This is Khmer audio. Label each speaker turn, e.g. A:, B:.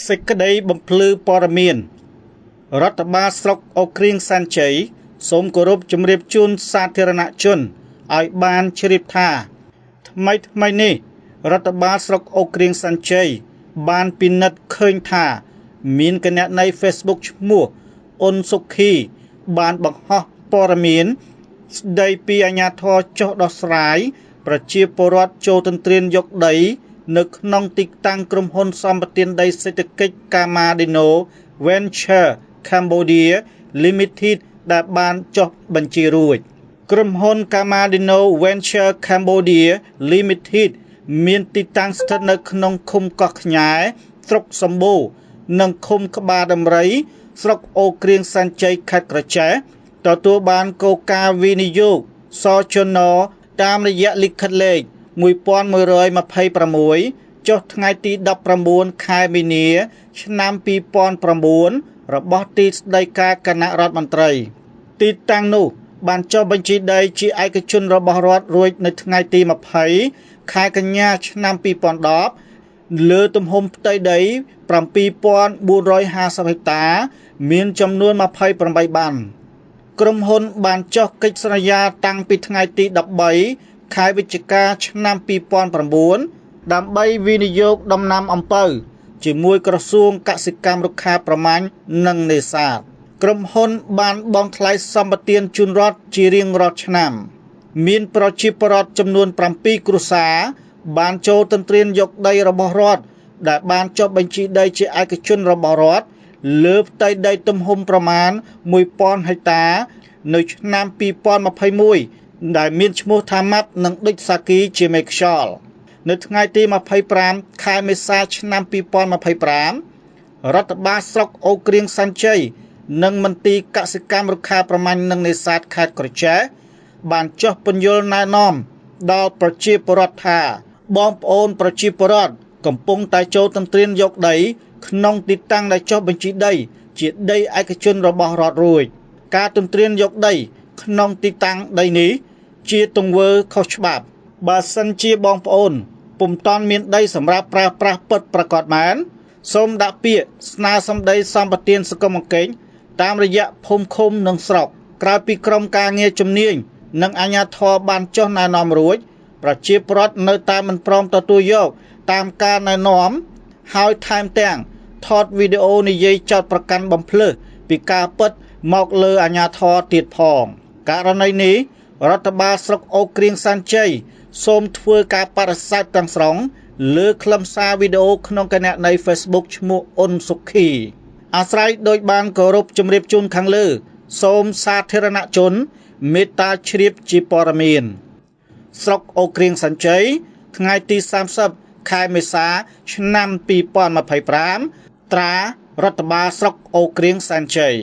A: សេចក្តីបំភ្លឺព័ត៌មានរដ្ឋបាលស្រុកអូក្រៀងសាន់ជ័យសូមគោរពជម្រាបជូនសាធារណជនឲ្យបានជ្រាបថាថ្មីនេះរដ្ឋបាលស្រុកអូក្រៀងសាន់ជ័យបានពិនិត្យឃើញថាមានគណនី Facebook ឈ្មោះអ៊ុនសុខីបានបង្ហោះព័ត៌មានស្ដីពីអាជ្ញាធរចុះដោះស្រាយប្រជាពលរដ្ឋចូលទន្ទ្រានយកដីនៅក្នុងទីតាំងក្រុមហ៊ុនសម្បទានដីសេដ្ឋកិច្ច Kamadeno Venture Cambodia Limited ដែលបានចុះបញ្ជីរួចក្រុមហ៊ុន Kamadeno Venture Cambodia Limited មានទីតាំងស្ថិតនៅក្នុងឃុំកោះខ្ញែស្រុកសម្បូរនិងឃុំក្បាលដំរីស្រុកអូក្រៀងសាន់ជ័យខេត្តក្រចេះទទួលបានគោលការណ៍វិនិយោគសចនតាមរយៈលិខិតលេខ1126ចុះថ្ងៃទី19ខែមីនាឆ្នាំ2009របស់ទីស្តីការគណៈរដ្ឋមន្ត្រីទីតាំងនោះបានចុះបញ្ជីដីជាឯកជនរបស់រដ្ឋរួចនៅថ្ងៃទី20ខែកញ្ញាឆ្នាំ2010លើទំហំផ្ទៃដី7450ហិកតាមានចំនួន28បានក្រុមហ៊ុនបានចុះកិច្ចសន្យាតាំងពីថ្ងៃទី13ខែវិច្ឆិកាឆ្នាំ2009ដើម្បីវិនិយោគដំណាំអំពៅជាមួយក្រសួងកសិកម្មរុក្ខាប្រមាញ់និងនេសាទក្រុមហ៊ុនបានបង់ថ្លៃសម្បទានជូនរដ្ឋជារៀងរាល់ឆ្នាំមានប្រជាពលរដ្ឋចំនួន7គ្រួសារបានចូលទន្ទ្រានយកដីរបស់រដ្ឋដែលបានចុះបញ្ជីដីជាឯកជនរបស់រដ្ឋលើផ្ទៃដីទំហំប្រមាណ1000ហិកតានៅឆ្នាំ2021ដែលមានឈ្មោះថាម៉ាប់និងដុចសាគីជាមេខ្យល់នៅថ្ងៃទី25ខែមេសាឆ្នាំ2025រដ្ឋបាលស្រុកអូក្រៀងសាន់ជ័យនិងមន្ទីរកសិកម្មរុក្ខាប្រមាញ់និងនេសាទខេត្តក្រចេះបានចុះពន្យល់ណែនាំដល់ប្រជាពលរដ្ឋថាបងប្អូនប្រជាពលរដ្ឋកំពុងតែចូលទន្ទ្រានយកដីក្នុងទីតាំងដែលចុះបញ្ជីដីជាដីឯកជនរបស់រដ្ឋរួចការទន្ទ្រានយកដីក្នុងទីតាំងដីនេះជាទង្វើខុសច្បាប់បើសិនជាបងប្អូនពុំតាន់មានដីសម្រាប់ប្រើប្រាស់ពិតប្រាកដមែនសូមដាក់ពាក្យស្នើសម្ដីសម្បទានសង្គមអង្គេញតាមរយៈភូមិឃុំនិងស្រុកក្រៅពីក្រុមការងារជំនាញនិងអាជ្ញាធរបានចុះណែនាំរួចប្រជាពលរដ្ឋនៅតែមិនព្រមទទួលយកតាមការណែនាំហើយថែមទាំងថតវីដេអូនិយាយចោទប្រកាន់បំភ្លើសពីការពិតមកលើអាជ្ញាធរទៀតផងករណីនេះរដ្ឋបាលស្រុកអូក្រៀងសាន់ជ័យសូមធ្វើការបដិសេធទាំងស្រុងលើខ្លឹមសារវីដេអូក្នុងគណនី Facebook ឈ្មោះអ៊ុនសុខីអាស្រ័យដោយបានគោរពជម្រាបជូនខាងលើសូមសាធារណជនមេត្តាជ្រាបជាព័ត៌មានស្រុកអូក្រៀងសាន់ជ័យថ្ងៃទី30ខែមេសាឆ្នាំ2025ត្រារដ្ឋបាលស្រុកអូក្រៀងសាន់ជ័យ